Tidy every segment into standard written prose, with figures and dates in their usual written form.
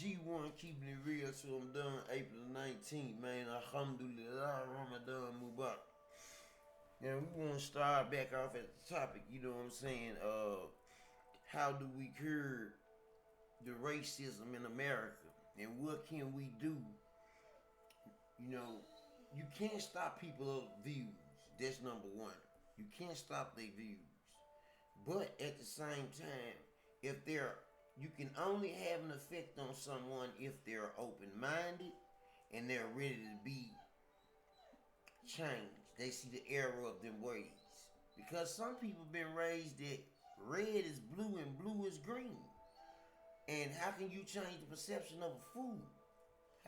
G1 keeping it real, so I'm done April 19th, man. Alhamdulillah, Ramadan Mubarak. Now we want to start back off at the topic, you know what I'm saying? How do we curb the racism in America? And what can we do? You know, you can't stop people's views. That's number one. You can't stop their views. But at the same time, if they're you can only have an effect on someone if they're open-minded and they're ready to be changed. They see the error of them ways. Because some people been raised that red is blue and blue is green. And how can you change the perception of a fool?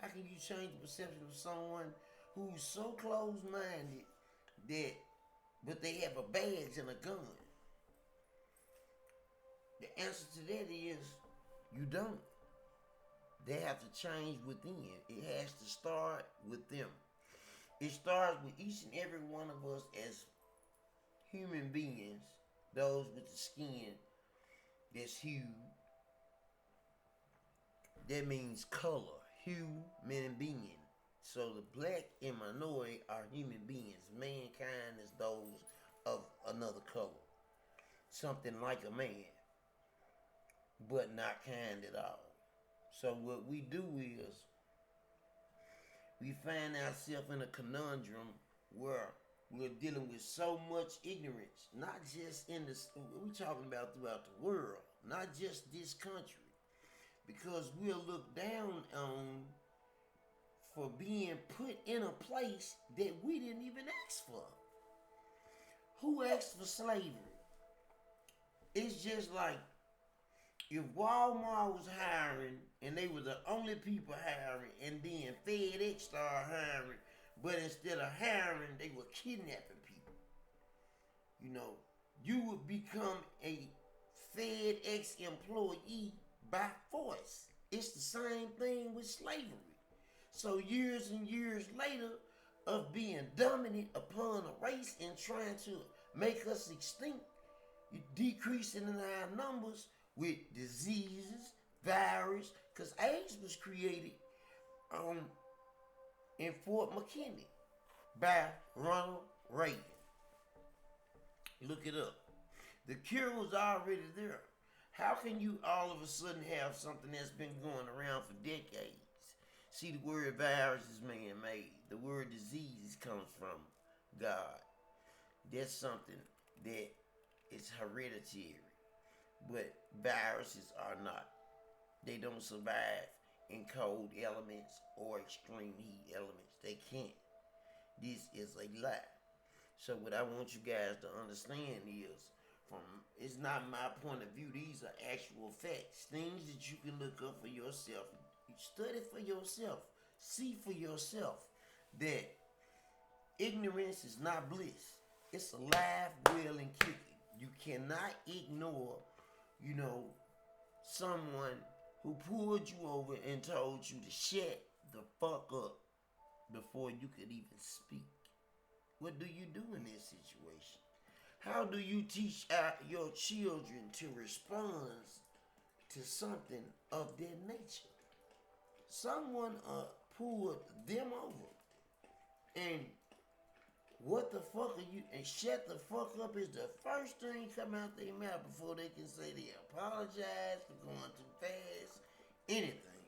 How can you change the perception of someone who's so closed-minded that, but they have a badge and a gun? The answer to that is you don't. They have to change within. It has to start with them. It starts with each and every one of us as human beings, those with the skin that's hued. That means color, human being. So the black and minority are human beings. Mankind is those of another color. Something like a man, but not kind at all. So what we do is we find ourselves in a conundrum where we're dealing with so much ignorance, not just in this, we're talking about throughout the world, not just this country, because we're looked down on for being put in a place that we didn't even ask for. Who asked for slavery? It's just like if Walmart was hiring and they were the only people hiring, and then FedEx started hiring, but instead of hiring, they were kidnapping people. You know, you would become a FedEx employee by force. It's the same thing with slavery. So years and years later of being dominant upon a race and trying to make us extinct, decreasing in our numbers with diseases, virus, because AIDS was created in Fort McKinney by Ronald Reagan. Look it up. The cure was already there. How can you all of a sudden have something that's been going around for decades? See, the word virus is man-made. The word disease comes from God. That's something that is hereditary. But viruses are not. They don't survive in cold elements or extreme heat elements. They can't. This is a lie. So what I want you guys to understand is, it's not my point of view. These are actual facts. Things that you can look up for yourself. Study for yourself. See for yourself that ignorance is not bliss. It's alive, well, and kicking. You cannot ignore, someone who pulled you over and told you to shut the fuck up before you could even speak. What do you do in this situation? How do you teach your children to respond to something of their nature? Someone pulled them over, and what the fuck are you? And shut the fuck up is the first thing come out their mouth before they can say they apologize for going too fast, anything.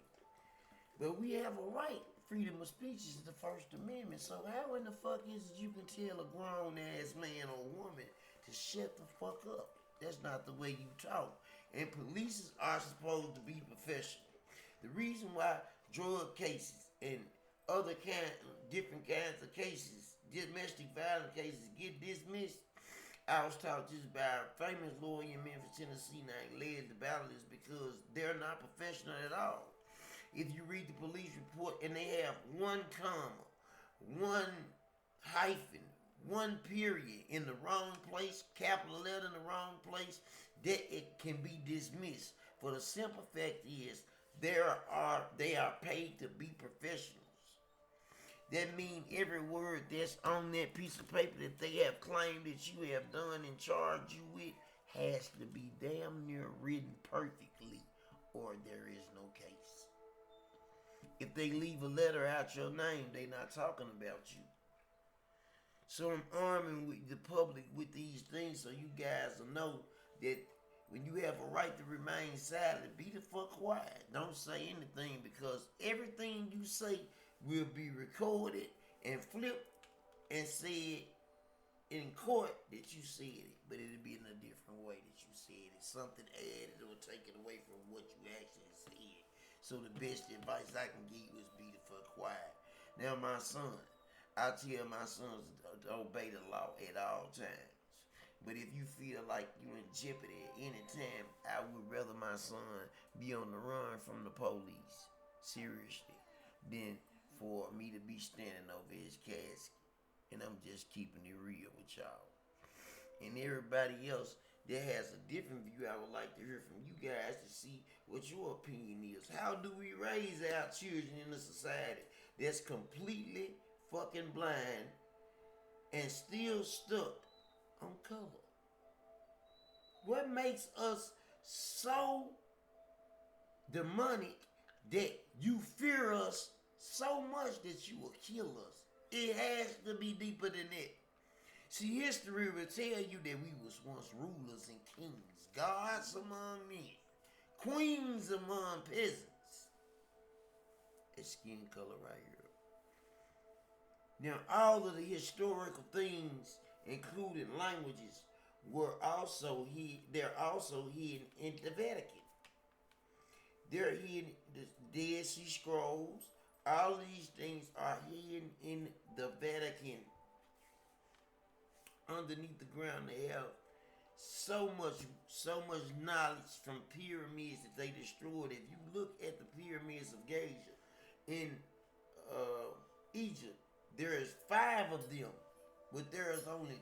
But we have a right. Freedom of speech is the First Amendment. So how in the fuck is it you can tell a grown ass man or woman to shut the fuck up? That's not the way you talk. And police are supposed to be professional. The reason why drug cases and other different kinds of cases, domestic violence cases, get dismissed. I was taught this by a famous lawyer in Memphis, Tennessee named Les DeBallard, is because they're not professional at all. If you read the police report and they have one comma, one hyphen, one period in the wrong place, capital letter in the wrong place, that it can be dismissed. For the simple fact is, they are paid to be professionals. That means every word that's on that piece of paper that they have claimed that you have done and charged you with has to be damn near written perfectly, or there is no case. If they leave a letter out your name, they not talking about you. So I'm arming with the public with these things so you guys will know that when you have a right to remain silent, be the fuck quiet. Don't say anything because everything you say will be recorded and flipped and said in court that you said it, but it'll be in a different way that you said it. Something added or taken away from what you actually said. So the best advice I can give you is be the fuck quiet. Now my son, I tell my sons to obey the law at all times. But if you feel like you're in jeopardy at any time, I would rather my son be on the run from the police, seriously, than for me to be standing over his casket. And I'm just keeping it real with y'all. And everybody else that has a different view, I would like to hear from you guys to see what your opinion is. How do we raise our children in a society that's completely fucking blind and still stuck on color? What makes us so demonic that you fear us so much that you will kill us? It has to be deeper than that. See, history will tell you that we was once rulers and kings, gods among men, queens among peasants. It's skin color right here. Now, all of the historical things, including languages, they're also hidden in the Vatican. They're hidden the Dead Sea Scrolls. All of these things are hidden in the Vatican. Underneath the ground, they have so much knowledge from pyramids that they destroyed. If you look at the pyramids of Giza in Egypt, there is 5 of them, but there is only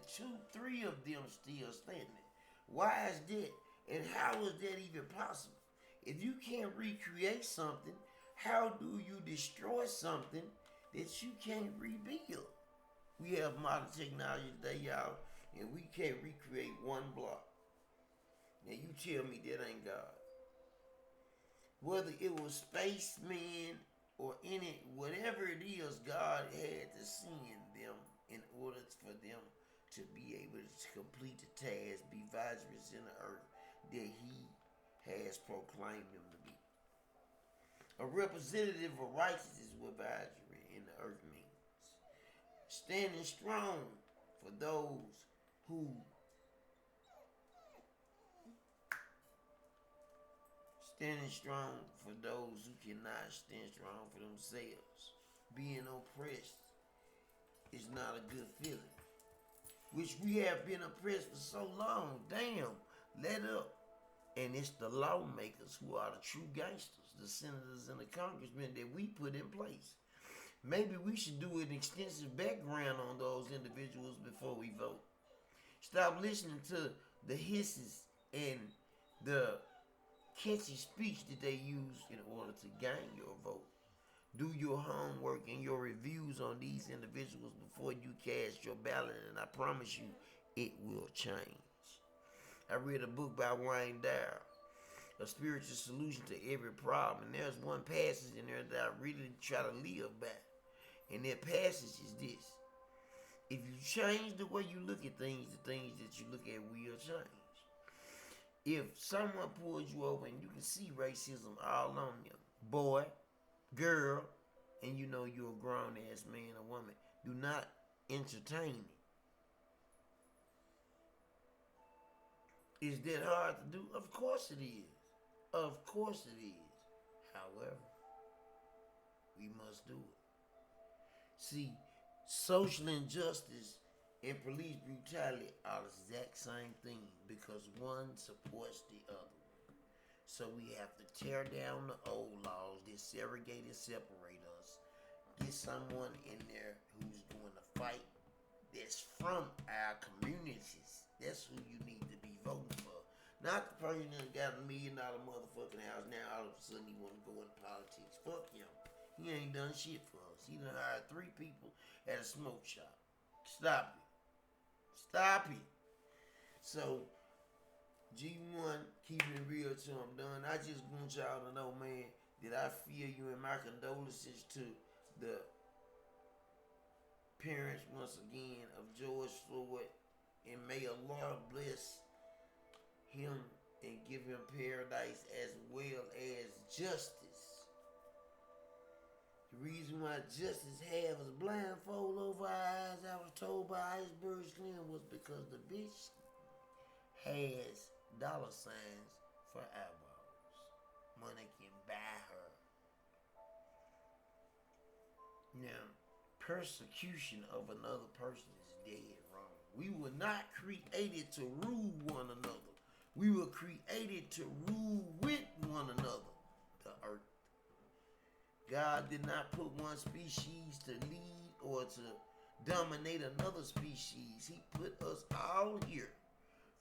3 of them still standing. Why is that? And how is that even possible? If you can't recreate something, how do you destroy something that you can't rebuild? We have modern technology today, y'all, and we can't recreate one block. Now you tell me that ain't God. Whether it was spacemen or whatever it is, God had to send them in order for them to be able to complete the task, be vigilant in the earth that He has proclaimed them to be. A representative of righteousness is what vigilant in the earth means. Standing strong for those who cannot stand strong for themselves. Being oppressed is not a good feeling. Which we have been oppressed for so long. Damn, let up. And it's the lawmakers who are the true gangsters, the senators and the congressmen that we put in place. Maybe we should do an extensive background on those individuals before we vote. Stop listening to the hisses and the catchy speech that they use in order to gain your vote. Do your homework and your reviews on these individuals before you cast your ballot, and I promise you, it will change. I read a book by Wayne Dyer, A Spiritual Solution to Every Problem, and there's one passage in there that I really try to live by. And that passage is this: if you change the way you look at things, the things that you look at will change. If someone pulls you over and you can see racism all on them, boy, girl, and you know you're a grown ass man or woman, do not entertain it. Is that hard to do? Of course it is. Of course it is. However, we must do it. See, social injustice and police brutality are the exact same thing because one supports the other. So we have to tear down the old laws that segregate and separate us. Get someone in there who's going to fight that's from our communities. That's who you need to be voting for. Not the person that got $1 million motherfucking house. Now all of a sudden he want to go into politics. Fuck him. He ain't done shit for us. He done hired 3 people at a smoke shop. Stop it. Stop it. So, G1, keeping it real till I'm done. I just want y'all to know, man, that I feel you in my condolences to the parents once again of George Floyd, and may Allah bless him and give him paradise as well as justice. The reason why justice have us blindfold over our eyes, I was told by Iceberg Slim, was because the bitch has dollar signs for eyeballs. Money can buy her. Now, persecution of another person is dead wrong. We were not created to rule one another. We were created to rule with one another, the earth. God did not put one species to lead or to dominate another species. He put us all here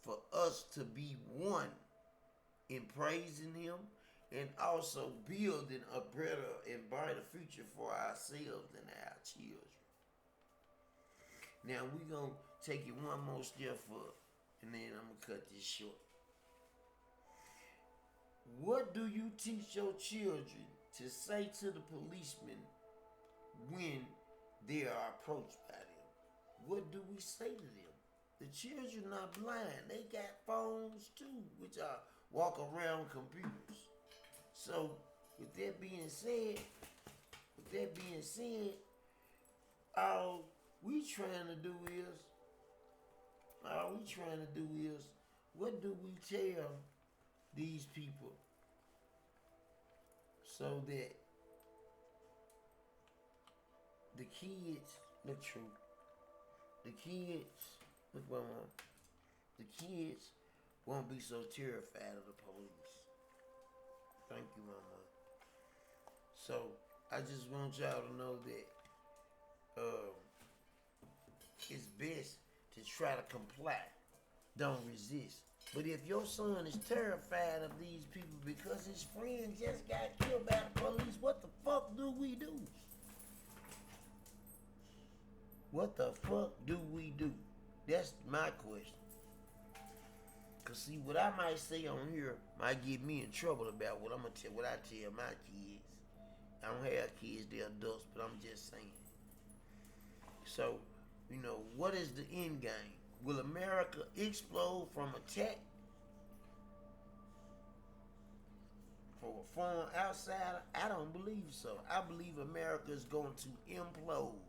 for us to be one in praising him and also building a better and brighter future for ourselves and our children. Now we're going to take it one more step further, and then I'm going to cut this short. What do you teach your children to say to the policemen when they are approached by them? What do we say to them? The children not blind. They got phones too, which are walk around computers. So with that being said, all we trying to do is, what do we tell these people so that the kids, look true, the kids won't be so terrified of the police. Thank you, Mama. So I just want y'all to know that it's best to try to comply. Don't resist. But if your son is terrified of these people because his friend just got killed by the police, what the fuck do we do? What the fuck do we do? That's my question. Cause see, what I might say on here might get me in trouble about what I tell my kids. I don't have kids, they're adults, but I'm just saying. So, what is the end game? Will America explode from attack for a foreign outsider? I don't believe so. I believe America is going to implode.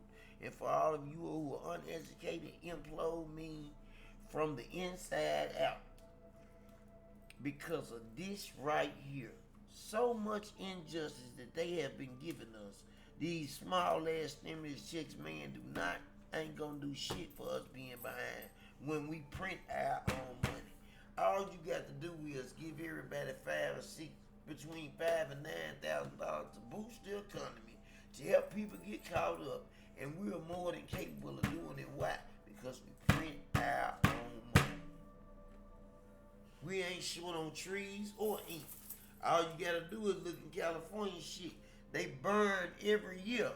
And for all of you who are uneducated, implode means from the inside out. Because of this right here. So much injustice that they have been giving us. These small ass stimulus checks, man, ain't gonna do shit for us being behind when we print our own money. All you got to do is give everybody between $5,000 and $9,000 to boost the economy, to help people get caught up, and we're more than capable of doing it. Why? Because we print our own money. We ain't short on trees or ink. All you gotta do is look in California shit. They burn every year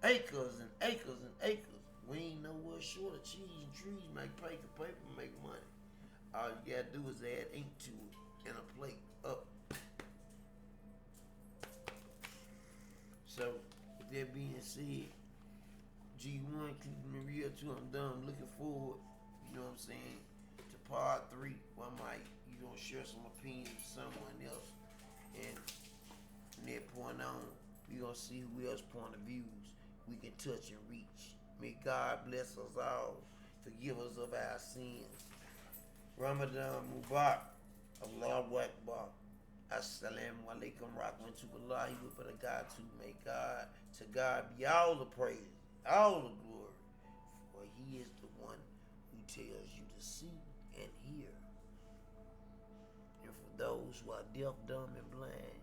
acres and acres and acres. We ain't nowhere short of cheese and trees make paper, make money. All you gotta do is add ink to it and a plate up. So, with that being said, G1, keeping me real too, I'm done. I'm looking forward, you know what I'm saying, to part 3, where I might, share some opinions with someone else. And from that point on, we gonna see who else's point of views we can touch and reach. May God bless us all, forgive us of our sins. Ramadan Mubarak, Allahu Akbar, Assalamu alaikum, rahmatullahi wa barakatuh. May to God be all the praise, all the glory, for he is the one who tells you to see and hear. And for those who are deaf, dumb, and blind,